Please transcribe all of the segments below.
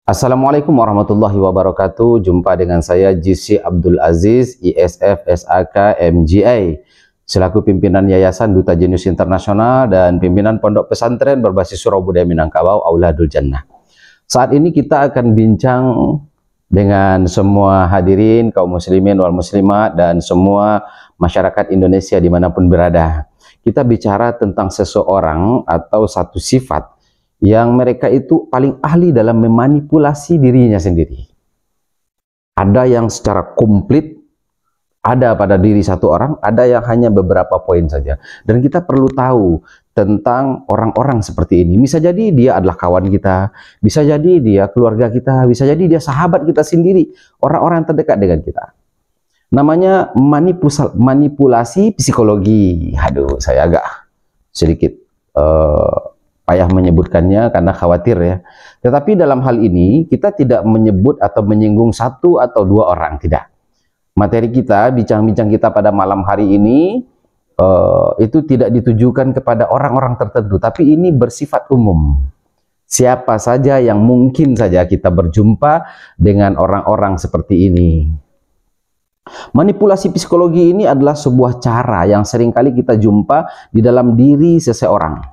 Assalamualaikum warahmatullahi wabarakatuh. Jumpa dengan saya GC Abdul Aziz, ISF SAK MGA, selaku pimpinan Yayasan Duta Jenius Internasional dan pimpinan Pondok Pesantren berbasis Surau Budaya Minangkabau Auladul Jannah. Saat ini kita akan bincang dengan semua hadirin, kaum muslimin wal muslimat, dan semua masyarakat Indonesia dimanapun berada. Kita bicara tentang seseorang atau satu sifat yang mereka itu paling ahli dalam memanipulasi dirinya sendiri. Ada yang secara komplit ada pada diri satu orang, ada yang hanya beberapa poin saja. Dan kita perlu tahu tentang orang-orang seperti ini. Bisa jadi dia adalah kawan kita, bisa jadi dia keluarga kita, bisa jadi dia sahabat kita sendiri, orang-orang yang terdekat dengan kita. Namanya manipulasi psikologi. Aduh, saya agak sedikit payah menyebutkannya karena khawatir ya. Tetapi dalam hal ini kita tidak menyebut atau menyinggung satu atau dua orang, tidak. Materi kita, bincang-bincang kita pada malam hari ini itu tidak ditujukan kepada orang-orang tertentu, tapi ini bersifat umum. Siapa saja yang mungkin saja kita berjumpa dengan orang-orang seperti ini. Manipulasi psikologi ini adalah sebuah cara yang seringkali kita jumpa di dalam diri seseorang.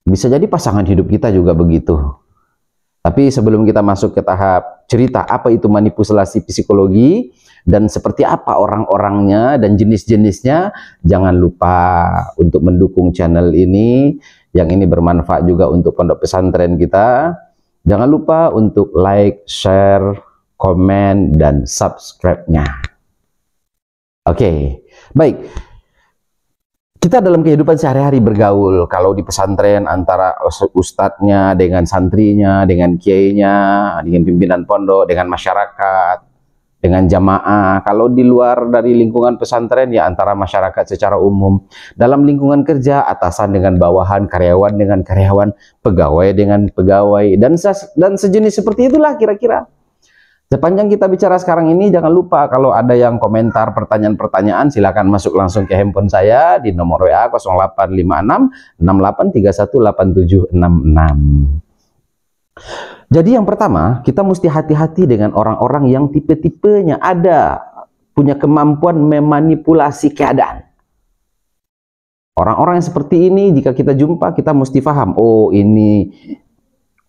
Bisa jadi pasangan hidup kita juga begitu. Tapi sebelum kita masuk ke tahap cerita apa itu manipulasi psikologi dan seperti apa orang-orangnya dan jenis-jenisnya, jangan lupa untuk mendukung channel ini. Yang ini bermanfaat juga untuk pondok pesantren kita. Jangan lupa untuk like, share, komen, dan subscribe-nya. Oke, baik. Kita dalam kehidupan sehari-hari bergaul, kalau di pesantren antara ustadznya dengan santrinya, dengan kiainya, dengan pimpinan pondok, dengan masyarakat, dengan jamaah. Kalau di luar dari lingkungan pesantren ya antara masyarakat secara umum. Dalam lingkungan kerja, atasan dengan bawahan, karyawan dengan karyawan, pegawai dengan pegawai, dan sejenis seperti itulah kira-kira. Sepanjang kita bicara sekarang ini, jangan lupa kalau ada yang komentar pertanyaan-pertanyaan, silakan masuk langsung ke handphone saya di nomor WA 0856 68318766. Jadi yang pertama, kita mesti hati-hati dengan orang-orang yang tipe-tipenya punya kemampuan memanipulasi keadaan. Orang-orang yang seperti ini, jika kita jumpa, kita mesti paham, oh ini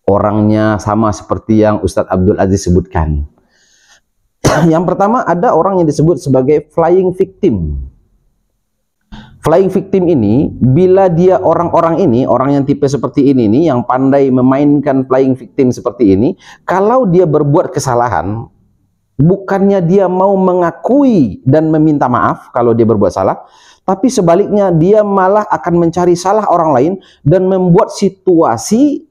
orangnya sama seperti yang Ustadz Abdul Aziz sebutkan. Yang pertama, ada orang yang disebut sebagai flying victim. Flying victim ini, bila dia orang yang tipe seperti ini nih, yang pandai memainkan flying victim seperti ini, kalau dia berbuat kesalahan, bukannya dia mau mengakui dan meminta maaf kalau dia berbuat salah, tapi sebaliknya dia malah akan mencari salah orang lain dan membuat situasi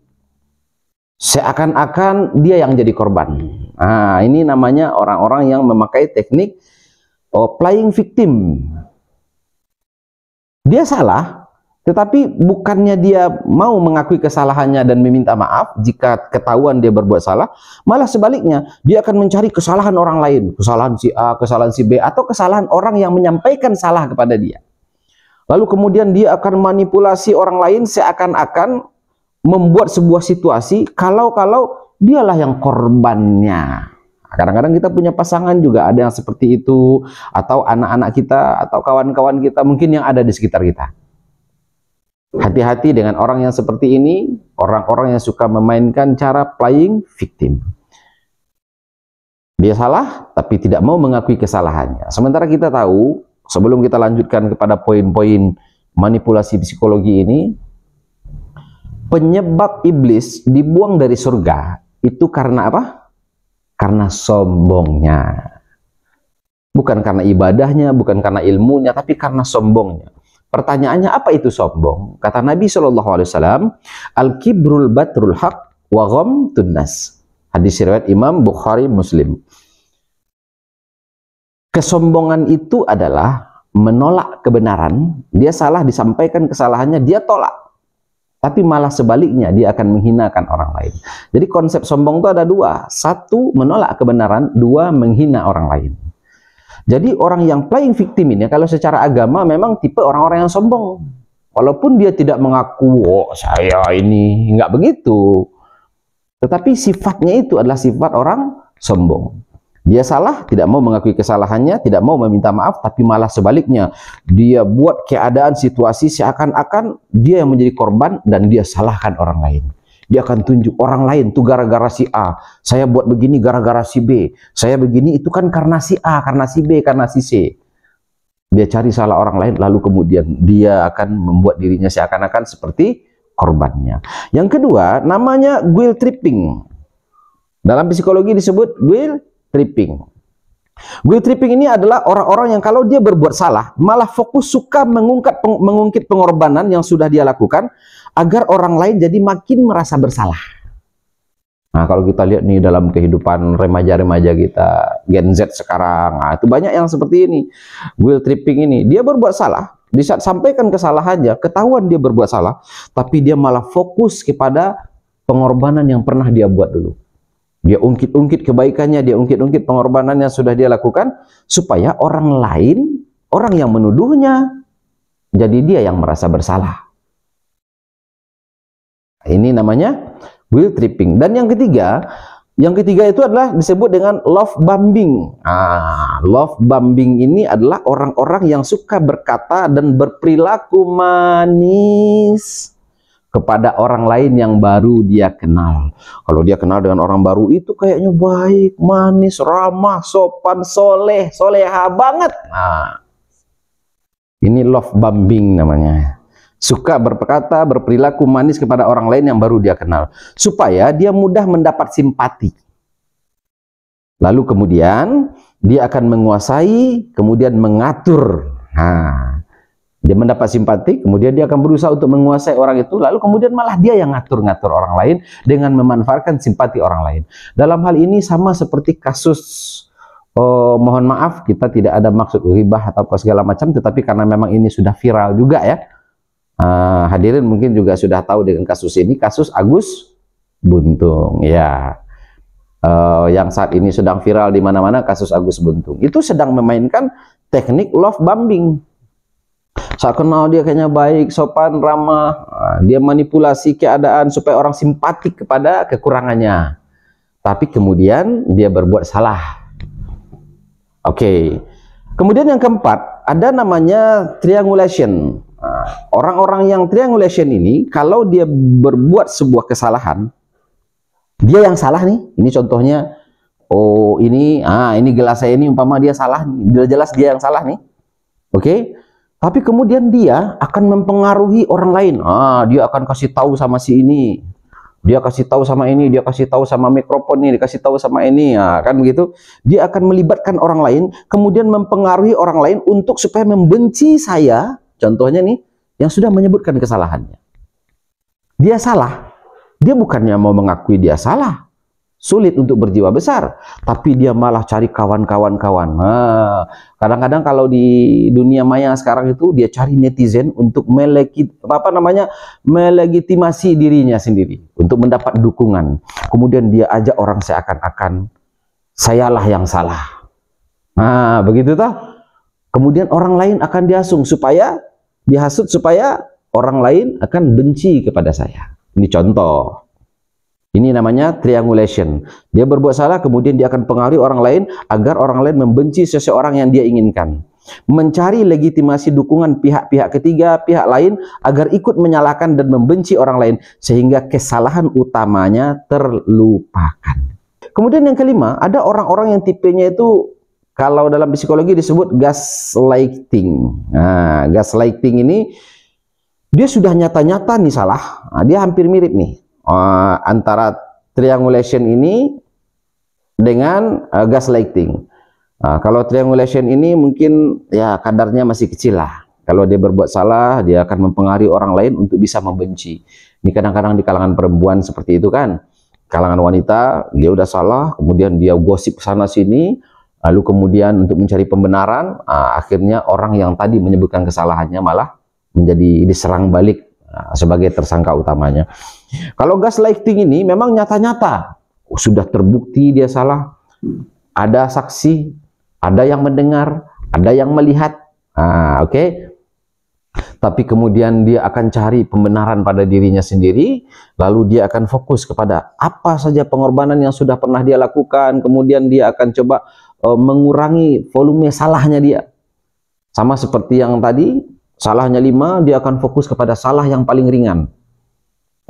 seakan-akan dia yang jadi korban. Nah, ini namanya orang-orang yang memakai teknik playing victim. Dia salah, tetapi bukannya dia mau mengakui kesalahannya dan meminta maaf jika ketahuan dia berbuat salah, malah sebaliknya, dia akan mencari kesalahan orang lain, kesalahan si A, kesalahan si B, atau kesalahan orang yang menyampaikan salah kepada dia. Lalu kemudian dia akan manipulasi orang lain seakan-akan membuat sebuah situasi kalau dialah yang korbannya. Kadang-kadang kita punya pasangan juga ada yang seperti itu, atau anak-anak kita atau kawan-kawan kita mungkin yang ada di sekitar kita. Hati-hati dengan orang yang seperti ini, orang-orang yang suka memainkan cara playing victim. Dia salah tapi tidak mau mengakui kesalahannya. Sementara kita tahu, sebelum kita lanjutkan kepada poin-poin manipulasi psikologi ini, penyebab iblis dibuang dari surga itu karena apa? Karena sombongnya. Bukan karena ibadahnya, bukan karena ilmunya, tapi karena sombongnya. Pertanyaannya, apa itu sombong? Kata Nabi SAW, Al-kibrul batrul haq wa ghamtun nas. Hadis riwayat Imam Bukhari Muslim. Kesombongan itu adalah menolak kebenaran. Dia salah, disampaikan kesalahannya, dia tolak. Tapi malah sebaliknya, dia akan menghinakan orang lain. Jadi konsep sombong itu ada dua. Satu, menolak kebenaran. Dua, menghina orang lain. Jadi orang yang playing victim ini, kalau secara agama memang tipe orang-orang yang sombong. Walaupun dia tidak mengaku, oh saya ini, nggak begitu. Tetapi sifatnya itu adalah sifat orang sombong. Dia salah, tidak mau mengakui kesalahannya, tidak mau meminta maaf, tapi malah sebaliknya. Dia buat keadaan situasi seakan-akan dia yang menjadi korban dan dia salahkan orang lain. Dia akan tunjuk orang lain tuh gara-gara si A. Saya buat begini gara-gara si B. Saya begini itu kan karena si A, karena si B, karena si C. Dia cari salah orang lain, lalu kemudian dia akan membuat dirinya seakan-akan seperti korbannya. Yang kedua, namanya guilt tripping. Dalam psikologi disebut guilt tripping. Guilt tripping ini adalah orang-orang yang kalau dia berbuat salah, malah fokus suka mengungkit pengorbanan yang sudah dia lakukan, agar orang lain jadi makin merasa bersalah. Nah, kalau kita lihat nih dalam kehidupan remaja-remaja kita, Gen Z sekarang, nah, itu banyak yang seperti ini. Guilt tripping ini, dia berbuat salah, di saat sampaikan kesalahannya, ketahuan dia berbuat salah, tapi dia malah fokus kepada pengorbanan yang pernah dia buat dulu. Dia ungkit-ungkit kebaikannya, dia ungkit-ungkit pengorbanan yang sudah dia lakukan, supaya orang lain, orang yang menuduhnya, jadi dia yang merasa bersalah. Ini namanya guilt tripping. Dan yang ketiga itu adalah disebut dengan love bombing. Love bombing ini adalah orang-orang yang suka berkata dan berperilaku manis kepada orang lain yang baru dia kenal. Kalau dia kenal dengan orang baru itu kayaknya baik, manis, ramah, sopan, soleh, soleha banget. Ini love bombing namanya. Suka berkata, berperilaku manis kepada orang lain yang baru dia kenal, supaya dia mudah mendapat simpati. Lalu kemudian dia akan menguasai, kemudian mengatur. Dia mendapat simpati, kemudian dia akan berusaha untuk menguasai orang itu, lalu kemudian malah dia yang ngatur-ngatur orang lain dengan memanfaatkan simpati orang lain. Dalam hal ini sama seperti kasus, mohon maaf, kita tidak ada maksud ghibah atau segala macam, tetapi karena memang ini sudah viral juga ya. Hadirin mungkin juga sudah tahu dengan kasus ini, kasus Agus Buntung ya. Yang saat ini sedang viral di mana-mana, kasus Agus Buntung. Itu sedang memainkan teknik love bombing. Saat kenal dia kayaknya baik, sopan, ramah, dia manipulasi keadaan supaya orang simpatik kepada kekurangannya. Tapi kemudian dia berbuat salah. Oke. Kemudian yang keempat, ada namanya triangulation. Orang-orang yang triangulation ini, kalau dia berbuat sebuah kesalahan, dia yang salah nih. Ini contohnya, ini gelas saya ini umpama dia salah, jelas dia yang salah nih. Oke. Tapi kemudian dia akan mempengaruhi orang lain. Dia akan kasih tahu sama si ini, dia kasih tahu sama ini, dia kasih tahu sama mikrofon ini, dikasih tahu sama ini, kan begitu. Dia akan melibatkan orang lain, kemudian mempengaruhi orang lain untuk supaya membenci saya. Contohnya nih, yang sudah menyebutkan kesalahannya. Dia salah, dia bukannya mau mengakui dia salah, sulit untuk berjiwa besar, tapi dia malah cari kawan-kawan. Kadang-kadang kalau di dunia maya sekarang itu dia cari netizen untuk melegitimasi dirinya sendiri untuk mendapat dukungan. Kemudian dia ajak orang seakan-akan sayalah yang salah. Begitu toh. Kemudian orang lain akan dihasut supaya orang lain akan benci kepada saya. Ini contoh. Ini namanya triangulation. Dia berbuat salah, kemudian dia akan pengaruhi orang lain agar orang lain membenci seseorang yang dia inginkan. Mencari legitimasi dukungan pihak-pihak ketiga, pihak lain, agar ikut menyalahkan dan membenci orang lain, sehingga kesalahan utamanya terlupakan. Kemudian yang kelima, ada orang-orang yang tipenya itu, kalau dalam psikologi disebut gaslighting. Gaslighting ini, dia sudah nyata-nyata nih salah, dia hampir mirip nih. Antara triangulation ini dengan gaslighting. Kalau triangulation ini mungkin ya kadarnya masih kecil lah. Kalau dia berbuat salah, dia akan mempengaruhi orang lain untuk bisa membenci. Ini kadang-kadang di kalangan perempuan seperti itu kan. Kalangan wanita, dia udah salah, kemudian dia gosip sana sini, lalu kemudian untuk mencari pembenaran, akhirnya orang yang tadi menyebutkan kesalahannya malah menjadi diserang balik sebagai tersangka utamanya. Kalau gaslighting ini memang nyata-nyata, sudah terbukti dia salah, ada saksi, ada yang mendengar, ada yang melihat. Oke. tapi kemudian dia akan cari pembenaran pada dirinya sendiri, lalu dia akan fokus kepada apa saja pengorbanan yang sudah pernah dia lakukan, kemudian dia akan coba mengurangi volume salahnya dia. Sama seperti yang tadi, salahnya 5, dia akan fokus kepada salah yang paling ringan.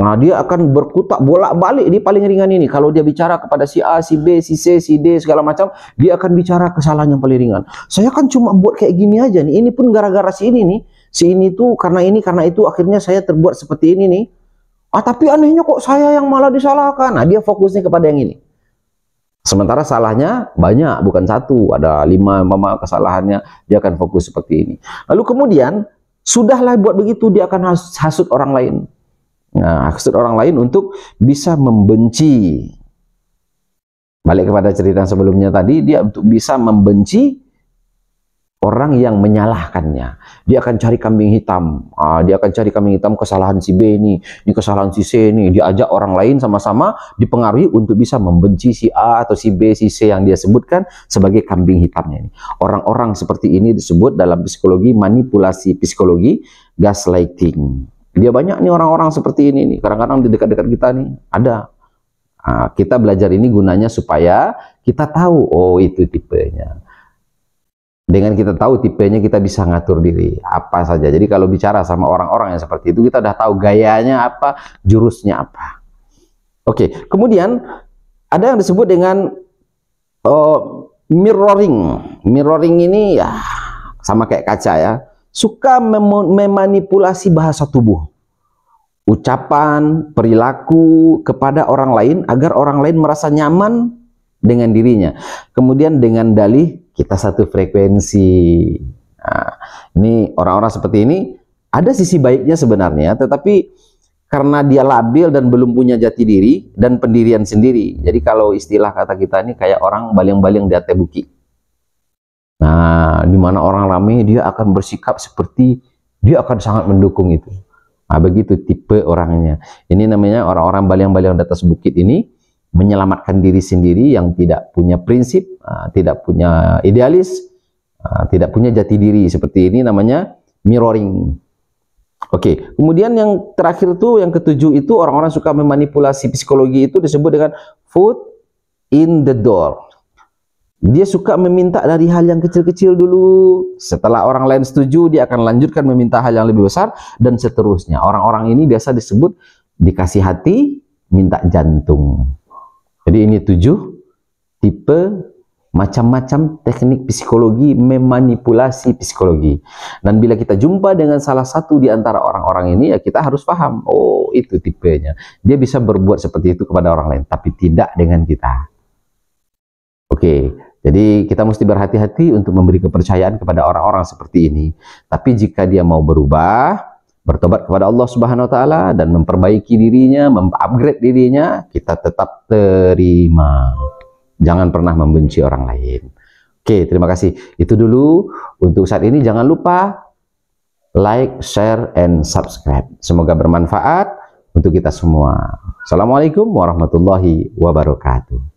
Nah, dia akan berkutak bolak-balik di paling ringan ini. Kalau dia bicara kepada si A, si B, si C, si D, segala macam, dia akan bicara kesalahan yang paling ringan. Saya kan cuma buat kayak gini aja nih. Ini pun gara-gara si ini nih. Si ini tuh karena ini, karena itu, akhirnya saya terbuat seperti ini nih. Ah, tapi anehnya kok saya yang malah disalahkan. Nah, dia fokusnya kepada yang ini. Sementara salahnya banyak, bukan satu. Ada 5 mama kesalahannya, dia akan fokus seperti ini. Lalu kemudian, sudahlah buat begitu, dia akan hasut orang lain. Nah, hasut orang lain untuk bisa membenci. Balik kepada cerita sebelumnya tadi, dia untuk bisa membenci orang yang menyalahkannya. Dia akan cari kambing hitam. Dia akan cari kambing hitam, kesalahan si B ini kesalahan si C ini. Dia ajak orang lain sama-sama dipengaruhi untuk bisa membenci si A atau si B, si C yang dia sebutkan sebagai kambing hitamnya ini. Orang-orang seperti ini disebut dalam psikologi manipulasi psikologi, gaslighting. Dia banyak nih orang-orang seperti ini nih. Kadang-kadang di dekat-dekat kita nih ada. Kita belajar ini gunanya supaya kita tahu, oh itu tipenya. Dengan kita tahu tipenya, kita bisa ngatur diri apa saja. Jadi kalau bicara sama orang-orang yang seperti itu, kita udah tahu gayanya apa, jurusnya apa. Oke, kemudian ada yang disebut dengan mirroring. Mirroring ini ya sama kayak kaca ya. Suka memanipulasi bahasa tubuh, ucapan, perilaku kepada orang lain agar orang lain merasa nyaman dengan dirinya. Kemudian dengan dalih kita satu frekuensi. Nah, ini orang-orang seperti ini ada sisi baiknya sebenarnya, tetapi karena dia labil dan belum punya jati diri dan pendirian sendiri. Jadi kalau istilah kata kita ini kayak orang baling-baling di atas bukit. Nah, di mana orang ramai, dia akan bersikap seperti dia akan sangat mendukung itu. Nah, begitu tipe orangnya. Ini namanya orang-orang baling-baling di atas bukit ini menyelamatkan diri sendiri yang tidak punya prinsip, tidak punya idealis, tidak punya jati diri. Seperti ini namanya mirroring. Oke, kemudian yang terakhir tuh, yang ketujuh itu orang-orang suka memanipulasi psikologi itu disebut dengan foot in the door. Dia suka meminta dari hal yang kecil-kecil dulu. Setelah orang lain setuju, dia akan lanjutkan meminta hal yang lebih besar, dan seterusnya. Orang-orang ini biasa disebut dikasih hati, minta jantung. Jadi ini 7 tipe macam-macam teknik psikologi, memanipulasi psikologi. Dan bila kita jumpa dengan salah satu di antara orang-orang ini, ya kita harus paham, oh itu tipenya. Dia bisa berbuat seperti itu kepada orang lain, tapi tidak dengan kita. Oke. Jadi kita mesti berhati-hati untuk memberi kepercayaan kepada orang-orang seperti ini. Tapi jika dia mau berubah, bertobat kepada Allah Subhanahu wa taala dan memperbaiki dirinya, mengupgrade dirinya, kita tetap terima. Jangan pernah membenci orang lain. Oke, terima kasih. Itu dulu untuk saat ini. Jangan lupa like, share, and subscribe. Semoga bermanfaat untuk kita semua. Assalamualaikum warahmatullahi wabarakatuh.